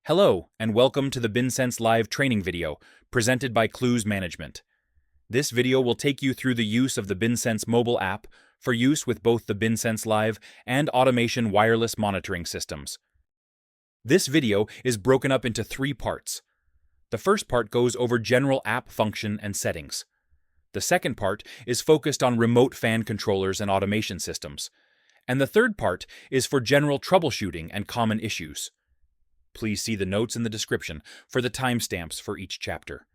Hello, and welcome to the BinSense live training video, presented by Clues Management. This video will take you through the use of the BinSense mobile app for use with both the BinSense Live and Automation wireless monitoring systems. This video is broken up into 3 parts. The first part goes over general app function and settings. The second part is focused on remote fan controllers and automation systems. And the third part is for general troubleshooting and common issues. Please see the notes in the description for the timestamps for each chapter.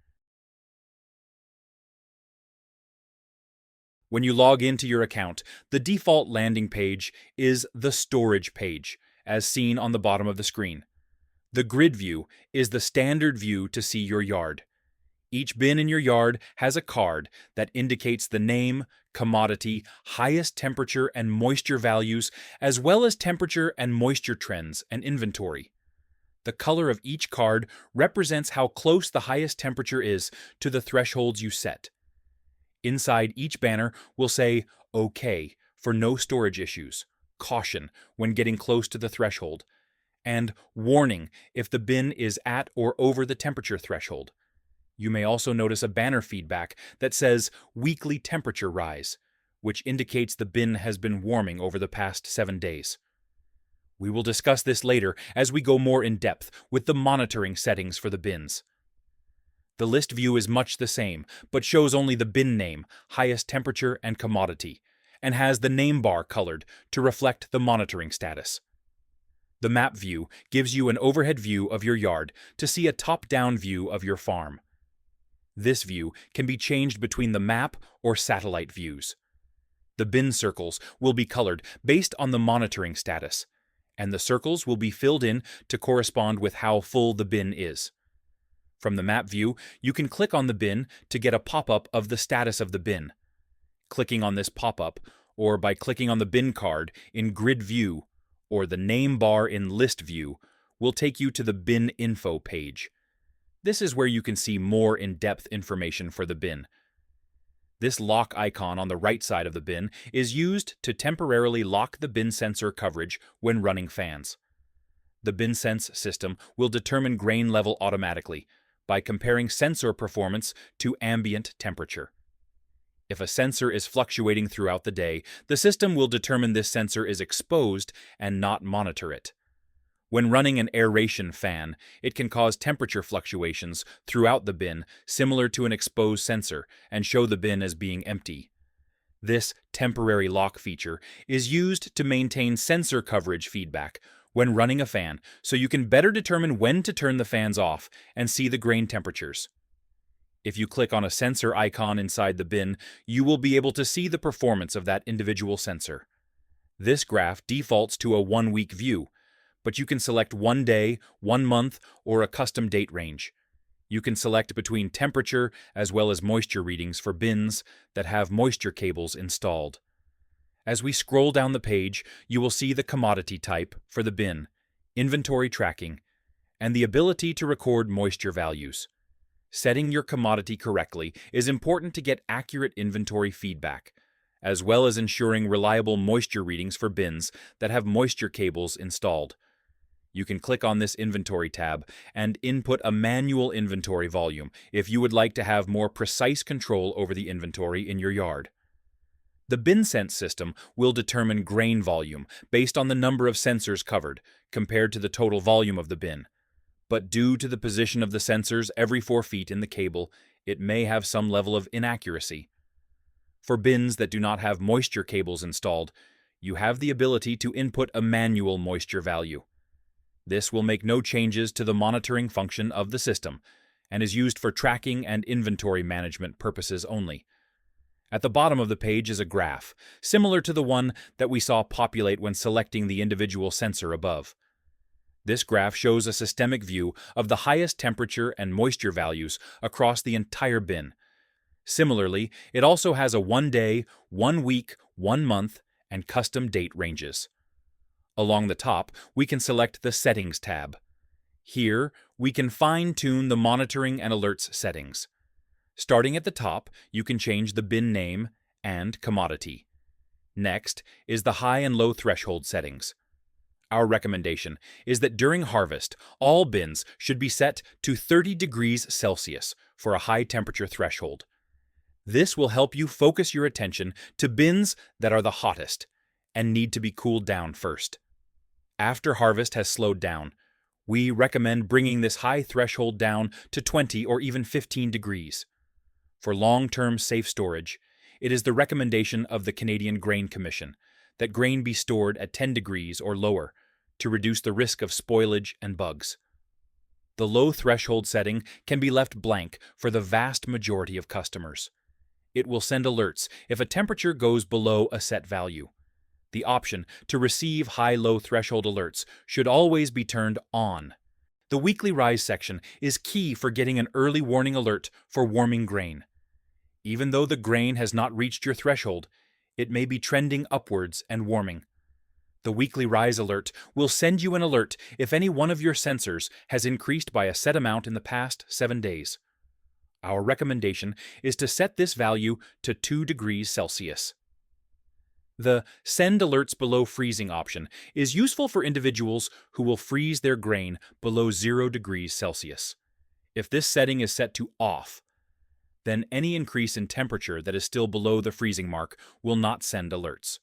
When you log into your account, the default landing page is the storage page, as seen on the bottom of the screen. The grid view is the standard view to see your yard. Each bin in your yard has a card that indicates the name, commodity, highest temperature and moisture values, as well as temperature and moisture trends and inventory. The color of each card represents how close the highest temperature is to the thresholds you set. Inside each banner will say OK for no storage issues, caution when getting close to the threshold, and warning if the bin is at or over the temperature threshold. You may also notice a banner feedback that says weekly temperature rise, which indicates the bin has been warming over the past 7 days. We will discuss this later as we go more in depth with the monitoring settings for the bins. The list view is much the same, but shows only the bin name, highest temperature, and commodity, and has the name bar colored to reflect the monitoring status. The map view gives you an overhead view of your yard to see a top-down view of your farm. This view can be changed between the map or satellite views. The bin circles will be colored based on the monitoring status, and the circles will be filled in to correspond with how full the bin is. From the map view, you can click on the bin to get a pop-up of the status of the bin. Clicking on this pop-up, or by clicking on the bin card in Grid View, or the name bar in List View, will take you to the Bin Info page. This is where you can see more in-depth information for the bin. This lock icon on the right side of the bin is used to temporarily lock the bin sensor coverage when running fans. The BinSense system will determine grain level automatically by comparing sensor performance to ambient temperature. If a sensor is fluctuating throughout the day, the system will determine this sensor is exposed and not monitor it. When running an aeration fan, it can cause temperature fluctuations throughout the bin similar to an exposed sensor and show the bin as being empty. This temporary lock feature is used to maintain sensor coverage feedback when running a fan so you can better determine when to turn the fans off and see the grain temperatures. If you click on a sensor icon inside the bin, you will be able to see the performance of that individual sensor. This graph defaults to a 1-week view, but you can select 1 day, 1 month, or a custom date range. You can select between temperature as well as moisture readings for bins that have moisture cables installed. As we scroll down the page, you will see the commodity type for the bin, inventory tracking, and the ability to record moisture values. Setting your commodity correctly is important to get accurate inventory feedback, as well as ensuring reliable moisture readings for bins that have moisture cables installed. You can click on this inventory tab and input a manual inventory volume if you would like to have more precise control over the inventory in your yard. The BinSense system will determine grain volume based on the number of sensors covered compared to the total volume of the bin. But due to the position of the sensors every 4 feet in the cable, it may have some level of inaccuracy. For bins that do not have moisture cables installed, you have the ability to input a manual moisture value. This will make no changes to the monitoring function of the system and is used for tracking and inventory management purposes only. At the bottom of the page is a graph, similar to the one that we saw populate when selecting the individual sensor above. This graph shows a systemic view of the highest temperature and moisture values across the entire bin. Similarly, it also has a 1 day, 1 week, 1 month, and custom date ranges. Along the top, we can select the Settings tab. Here, we can fine-tune the monitoring and alerts settings. Starting at the top, you can change the bin name and commodity. Next is the high and low threshold settings. Our recommendation is that during harvest, all bins should be set to 30 degrees Celsius for a high temperature threshold. This will help you focus your attention to bins that are the hottest and need to be cooled down first. After harvest has slowed down, we recommend bringing this high threshold down to 20 or even 15 degrees. For long-term safe storage, it is the recommendation of the Canadian Grain Commission that grain be stored at 10 degrees or lower to reduce the risk of spoilage and bugs. The low threshold setting can be left blank for the vast majority of customers. It will send alerts if a temperature goes below a set value. The option to receive high-low threshold alerts should always be turned on. The weekly rise section is key for getting an early warning alert for warming grain. Even though the grain has not reached your threshold, it may be trending upwards and warming. The weekly rise alert will send you an alert if any one of your sensors has increased by a set amount in the past 7 days. Our recommendation is to set this value to 2 degrees Celsius. The Send Alerts Below Freezing option is useful for individuals who will freeze their grain below 0 degrees Celsius. If this setting is set to Off, then any increase in temperature that is still below the freezing mark will not send alerts.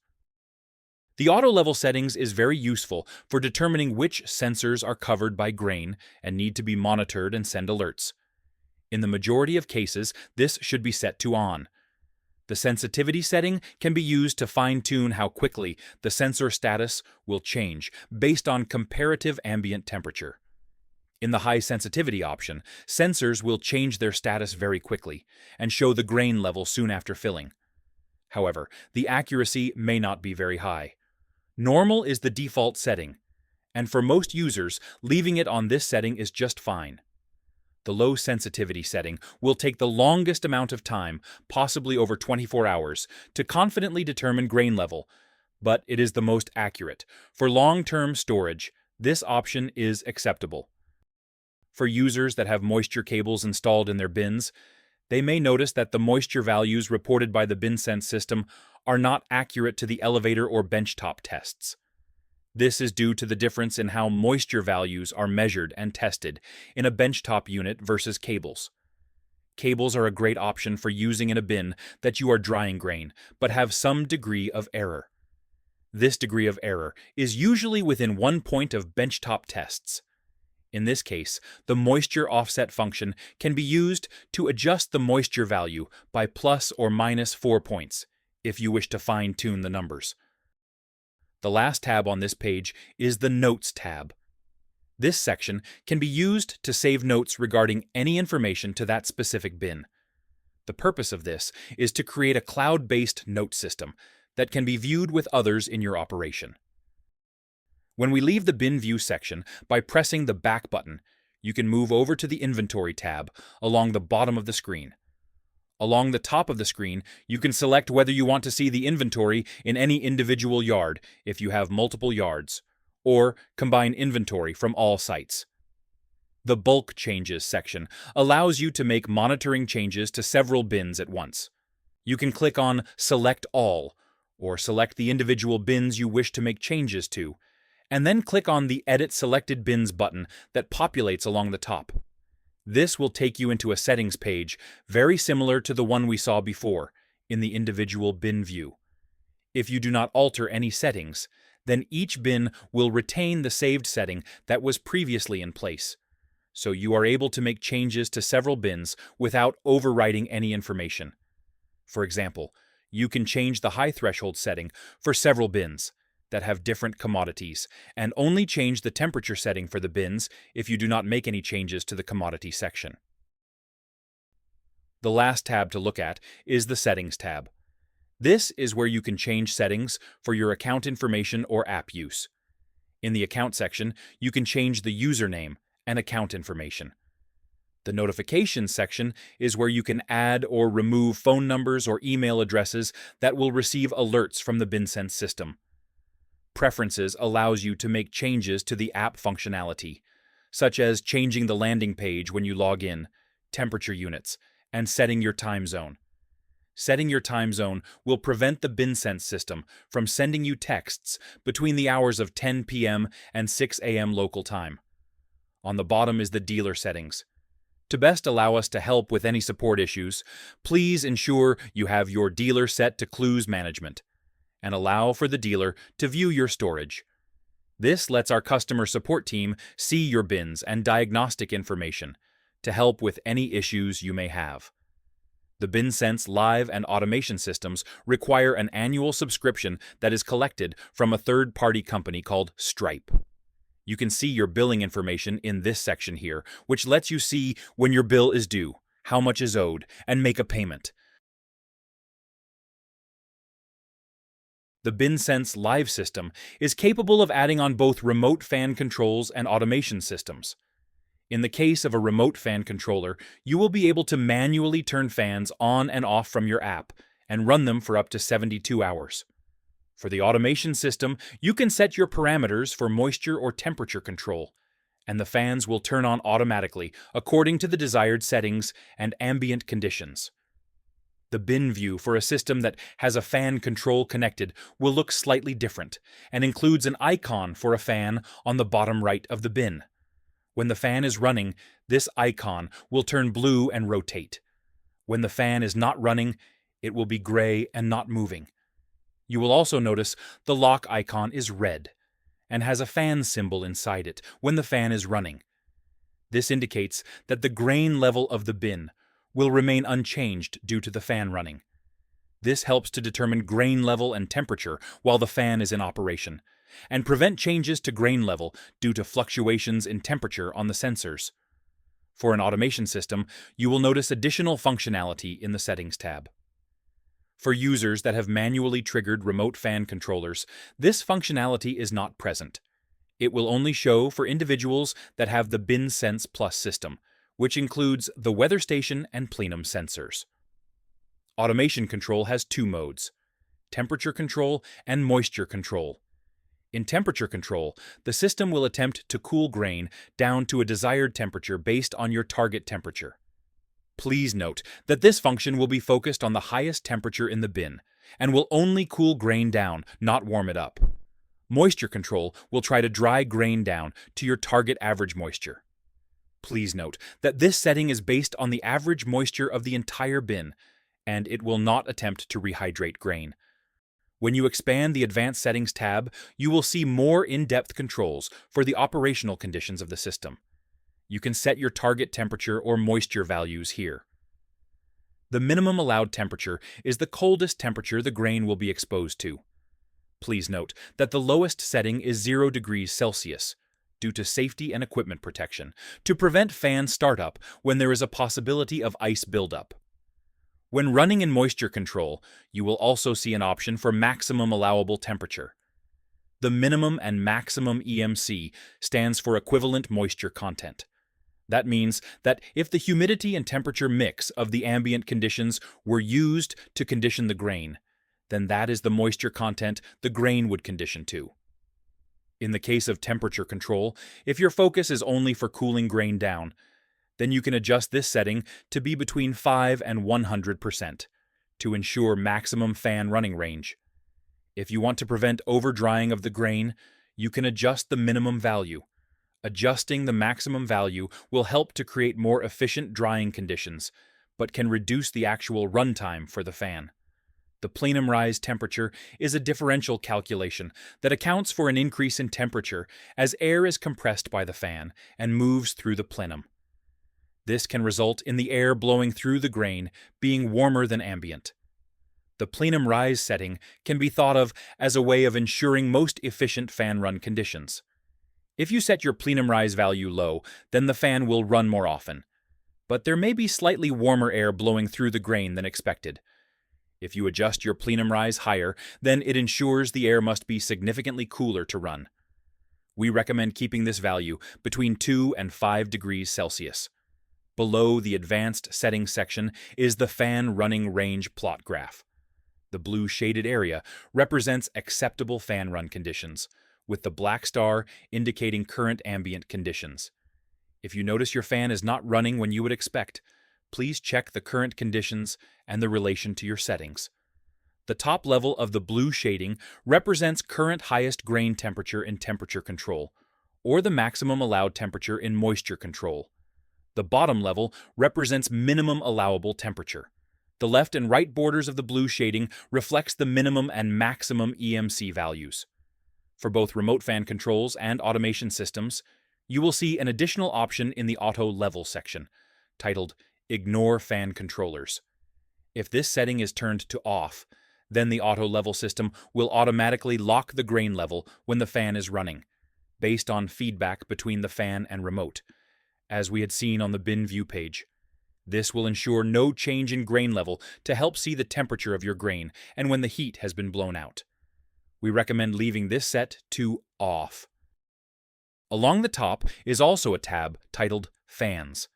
The auto level settings is very useful for determining which sensors are covered by grain and need to be monitored and send alerts. In the majority of cases, this should be set to On. The sensitivity setting can be used to fine-tune how quickly the sensor status will change based on comparative ambient temperature. In the high sensitivity option, sensors will change their status very quickly and show the grain level soon after filling. However, the accuracy may not be very high. Normal is the default setting, and for most users, leaving it on this setting is just fine. The low sensitivity setting will take the longest amount of time, possibly over 24 hours, to confidently determine grain level, but it is the most accurate. For long-term storage, this option is acceptable. For users that have moisture cables installed in their bins, they may notice that the moisture values reported by the BinSense system are not accurate to the elevator or benchtop tests. This is due to the difference in how moisture values are measured and tested in a benchtop unit versus cables. Cables are a great option for using in a bin that you are drying grain, but have some degree of error. This degree of error is usually within 1 point of benchtop tests. In this case, the moisture offset function can be used to adjust the moisture value by plus or minus 4 points, if you wish to fine-tune the numbers. The last tab on this page is the Notes tab. This section can be used to save notes regarding any information to that specific bin. The purpose of this is to create a cloud-based note system that can be viewed with others in your operation. When we leave the Bin View section by pressing the back button, you can move over to the Inventory tab along the bottom of the screen. Along the top of the screen, you can select whether you want to see the inventory in any individual yard if you have multiple yards, or combine inventory from all sites. The Bulk Changes section allows you to make monitoring changes to several bins at once. You can click on Select All, or select the individual bins you wish to make changes to, and then click on the Edit Selected Bins button that populates along the top. This will take you into a settings page very similar to the one we saw before in the individual bin view. If you do not alter any settings, then each bin will retain the saved setting that was previously in place, so you are able to make changes to several bins without overwriting any information. For example, you can change the high threshold setting for several bins that have different commodities, and only change the temperature setting for the bins if you do not make any changes to the commodity section. The last tab to look at is the Settings tab. This is where you can change settings for your account information or app use. In the Account section, you can change the username and account information. The Notifications section is where you can add or remove phone numbers or email addresses that will receive alerts from the BinSense system. Preferences allows you to make changes to the app functionality, such as changing the landing page when you log in, temperature units, and setting your time zone. Setting your time zone will prevent the BinSense system from sending you texts between the hours of 10 p.m. and 6 a.m. local time. On the bottom is the dealer settings. To best allow us to help with any support issues, please ensure you have your dealer set to clues management and allow for the dealer to view your storage. This lets our customer support team see your bins and diagnostic information to help with any issues you may have. The BinSense live and automation systems require an annual subscription that is collected from a third-party company called Stripe. You can see your billing information in this section here, which lets you see when your bill is due, how much is owed, and make a payment. The BinSense Live system is capable of adding on both remote fan controls and automation systems. In the case of a remote fan controller, you will be able to manually turn fans on and off from your app and run them for up to 72 hours. For the automation system, you can set your parameters for moisture or temperature control, and the fans will turn on automatically according to the desired settings and ambient conditions. The bin view for a system that has a fan control connected will look slightly different and includes an icon for a fan on the bottom right of the bin. When the fan is running, this icon will turn blue and rotate. When the fan is not running, it will be gray and not moving. You will also notice the lock icon is red and has a fan symbol inside it when the fan is running. This indicates that the grain level of the bin will remain unchanged due to the fan running. This helps to determine grain level and temperature while the fan is in operation, and prevent changes to grain level due to fluctuations in temperature on the sensors. For an automation system, you will notice additional functionality in the Settings tab. For users that have manually triggered remote fan controllers, this functionality is not present. It will only show for individuals that have the BinSense Plus system, which includes the weather station and plenum sensors. Automation control has two modes: temperature control and moisture control. In temperature control, the system will attempt to cool grain down to a desired temperature based on your target temperature. Please note that this function will be focused on the highest temperature in the bin and will only cool grain down, not warm it up. Moisture control will try to dry grain down to your target average moisture. Please note that this setting is based on the average moisture of the entire bin, and it will not attempt to rehydrate grain. When you expand the Advanced Settings tab, you will see more in-depth controls for the operational conditions of the system. You can set your target temperature or moisture values here. The minimum allowed temperature is the coldest temperature the grain will be exposed to. Please note that the lowest setting is 0 degrees Celsius, due to safety and equipment protection, to prevent fan startup when there is a possibility of ice buildup. When running in moisture control, you will also see an option for maximum allowable temperature. The minimum and maximum EMC stands for equivalent moisture content. That means that if the humidity and temperature mix of the ambient conditions were used to condition the grain, then that is the moisture content the grain would condition to. In the case of temperature control, if your focus is only for cooling grain down, then you can adjust this setting to be between 5 and 100% to ensure maximum fan running range. If you want to prevent over-drying of the grain, you can adjust the minimum value. Adjusting the maximum value will help to create more efficient drying conditions, but can reduce the actual runtime for the fan. The plenum rise temperature is a differential calculation that accounts for an increase in temperature as air is compressed by the fan and moves through the plenum. This can result in the air blowing through the grain being warmer than ambient. The plenum rise setting can be thought of as a way of ensuring most efficient fan run conditions. If you set your plenum rise value low, then the fan will run more often, but there may be slightly warmer air blowing through the grain than expected. If you adjust your plenum rise higher, then it ensures the air must be significantly cooler to run. We recommend keeping this value between 2 and 5 degrees Celsius. Below the Advanced Settings section is the fan running range plot graph. The blue shaded area represents acceptable fan run conditions, with the black star indicating current ambient conditions. If you notice your fan is not running when you would expect, please check the current conditions and the relation to your settings. The top level of the blue shading represents current highest grain temperature in temperature control, or the maximum allowed temperature in moisture control. The bottom level represents minimum allowable temperature. The left and right borders of the blue shading reflects the minimum and maximum EMC values. For both remote fan controls and automation systems, you will see an additional option in the Auto Level section, titled Ignore Fan Controllers. If this setting is turned to off, then the Auto Level system will automatically lock the grain level when the fan is running, based on feedback between the fan and remote, as we had seen on the bin view page. This will ensure no change in grain level to help see the temperature of your grain and when the heat has been blown out. We recommend leaving this set to off. Along the top is also a tab titled Fans.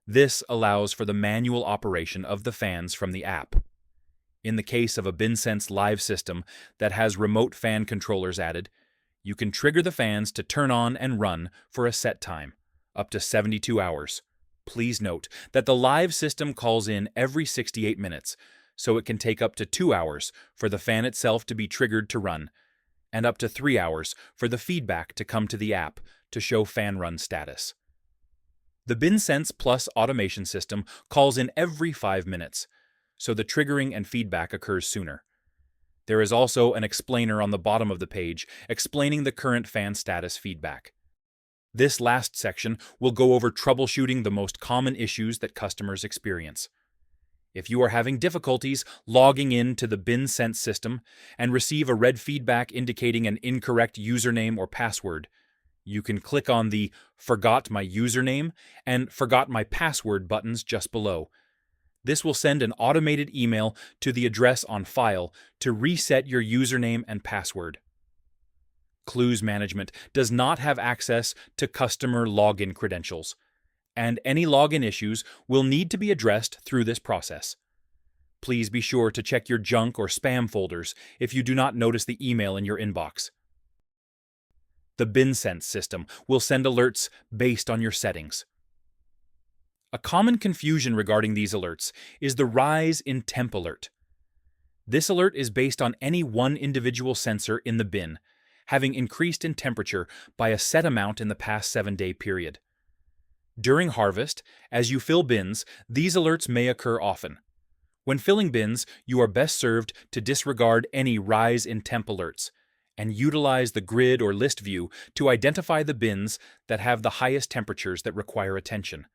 This allows for the manual operation of the fans from the app. In the case of a BinSense live system that has remote fan controllers added, you can trigger the fans to turn on and run for a set time, up to 72 hours. Please note that the live system calls in every 68 minutes, so it can take up to 2 hours for the fan itself to be triggered to run, and up to 3 hours for the feedback to come to the app to show fan run status. The BinSense Plus automation system calls in every 5 minutes, so the triggering and feedback occurs sooner. There is also an explainer on the bottom of the page explaining the current fan status feedback. This last section will go over troubleshooting the most common issues that customers experience. If you are having difficulties logging in to the BinSense system and receive a red feedback indicating an incorrect username or password, you can click on the Forgot My Username and Forgot My Password buttons just below. This will send an automated email to the address on file to reset your username and password. Clues Management does not have access to customer login credentials, and any login issues will need to be addressed through this process. Please be sure to check your junk or spam folders if you do not notice the email in your inbox. The BinSense system will send alerts based on your settings. A common confusion regarding these alerts is the rise in temp alert. This alert is based on any one individual sensor in the bin having increased in temperature by a set amount in the past 7-day period. During harvest, as you fill bins, these alerts may occur often. When filling bins, you are best served to disregard any rise in temp alerts and utilize the grid or list view to identify the bins that have the highest temperatures that require attention.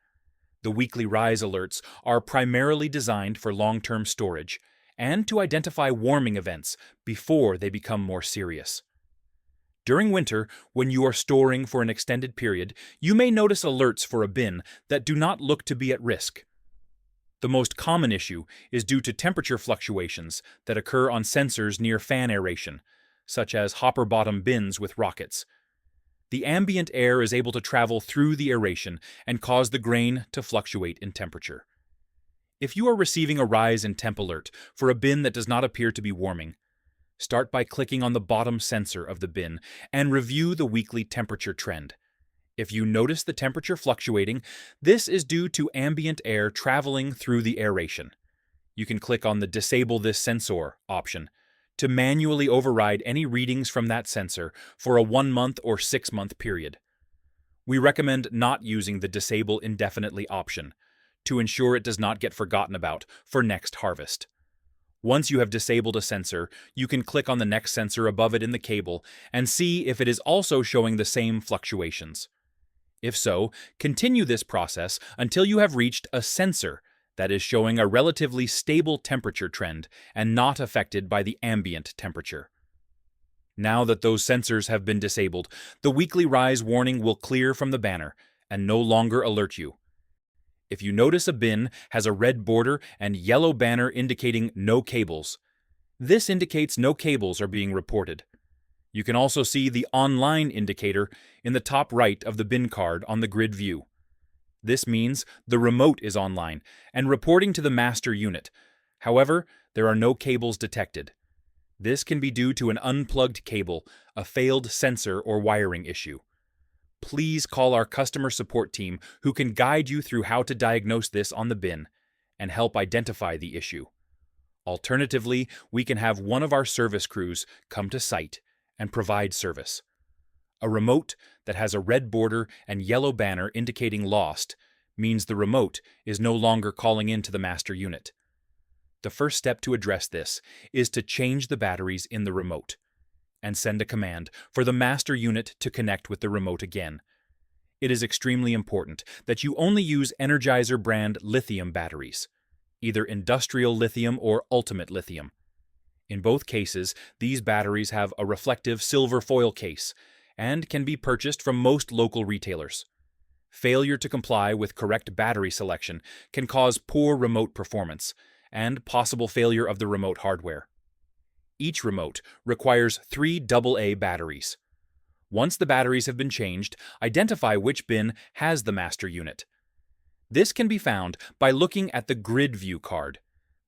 The weekly rise alerts are primarily designed for long-term storage and to identify warming events before they become more serious. During winter, when you are storing for an extended period, you may notice alerts for a bin that do not look to be at risk. The most common issue is due to temperature fluctuations that occur on sensors near fan aeration, such as hopper-bottom bins with rockets. The ambient air is able to travel through the aeration and cause the grain to fluctuate in temperature. If you are receiving a rise in temp alert for a bin that does not appear to be warming, start by clicking on the bottom sensor of the bin and review the weekly temperature trend. If you notice the temperature fluctuating, this is due to ambient air traveling through the aeration. You can click on the Disable This Sensor option to manually override any readings from that sensor for a 1-month or 6-month period. We recommend not using the Disable Indefinitely option to ensure it does not get forgotten about for next harvest. Once you have disabled a sensor, you can click on the next sensor above it in the cable and see if it is also showing the same fluctuations. If so, continue this process until you have reached a sensor that is showing a relatively stable temperature trend and not affected by the ambient temperature. Now that those sensors have been disabled, the weekly rise warning will clear from the banner and no longer alert you. If you notice a bin has a red border and yellow banner indicating no cables, this indicates no cables are being reported. You can also see the online indicator in the top right of the bin card on the grid view. This means the remote is online and reporting to the master unit. However, there are no cables detected. This can be due to an unplugged cable, a failed sensor or wiring issue. please call our customer support team who can guide you through how to diagnose this on the bin and help identify the issue. Alternatively, we can have one of our service crews come to site and provide service. A remote that has a red border and yellow banner indicating lost means the remote is no longer calling into the master unit. The first step to address this is to change the batteries in the remote and send a command for the master unit to connect with the remote again. It is extremely important that you only use Energizer brand lithium batteries, either industrial lithium or ultimate lithium. In both cases, these batteries have a reflective silver foil case and can be purchased from most local retailers. Failure to comply with correct battery selection can cause poor remote performance and possible failure of the remote hardware. Each remote requires 3 AA batteries. Once the batteries have been changed, identify which bin has the master unit. This can be found by looking at the grid view card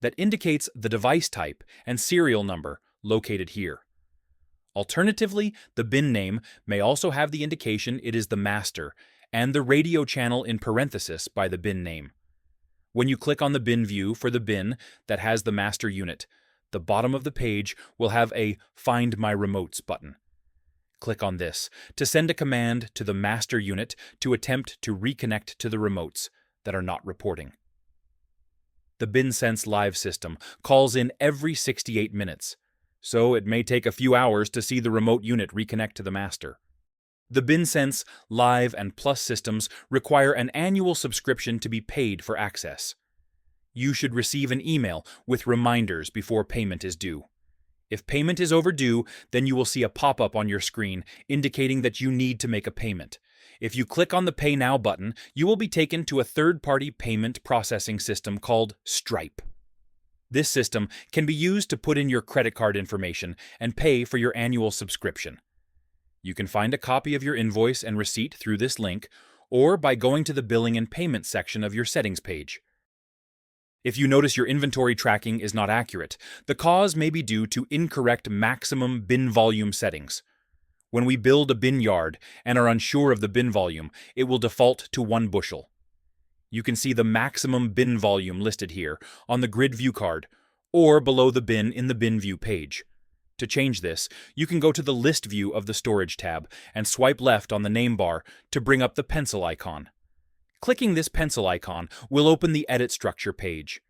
that indicates the device type and serial number located here. Alternatively, the bin name may also have the indication it is the master and the radio channel in parenthesis by the bin name. When you click on the bin view for the bin that has the master unit, the bottom of the page will have a Find My Remotes button. Click on this to send a command to the master unit to attempt to reconnect to the remotes that are not reporting. The BinSense live system calls in every 68 minutes, so it may take a few hours to see the remote unit reconnect to the master. The BinSense Live and Plus systems require an annual subscription to be paid for access. You should receive an email with reminders before payment is due. If payment is overdue, then you will see a pop-up on your screen indicating that you need to make a payment. If you click on the Pay Now button, you will be taken to a third-party payment processing system called Stripe. This system can be used to put in your credit card information and pay for your annual subscription. You can find a copy of your invoice and receipt through this link, or by going to the Billing and Payment section of your settings page. If you notice your inventory tracking is not accurate, the cause may be due to incorrect maximum bin volume settings. When we build a bin yard and are unsure of the bin volume, it will default to 1 bushel. You can see the maximum bin volume listed here on the grid view card, or below the bin in the bin view page. To change this, you can go to the list view of the storage tab and swipe left on the name bar to bring up the pencil icon. Clicking this pencil icon will open the Edit Structure page.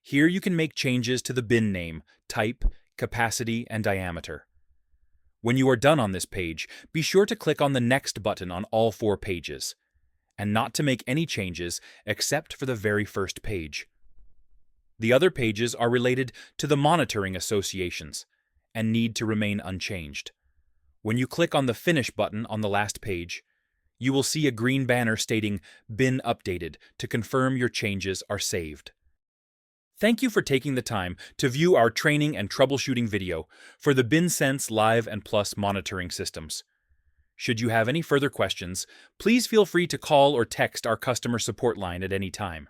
Here you can make changes to the bin name, type, capacity, and diameter. When you are done on this page, be sure to click on the Next button on all 4 pages, and not to make any changes except for the very first page. The other pages are related to the monitoring associations and need to remain unchanged. When you click on the Finish button on the last page, you will see a green banner stating Bin Updated to confirm your changes are saved. Thank you for taking the time to view our training and troubleshooting video for the BinSense Live and Plus monitoring systems. Should you have any further questions, please feel free to call or text our customer support line at any time.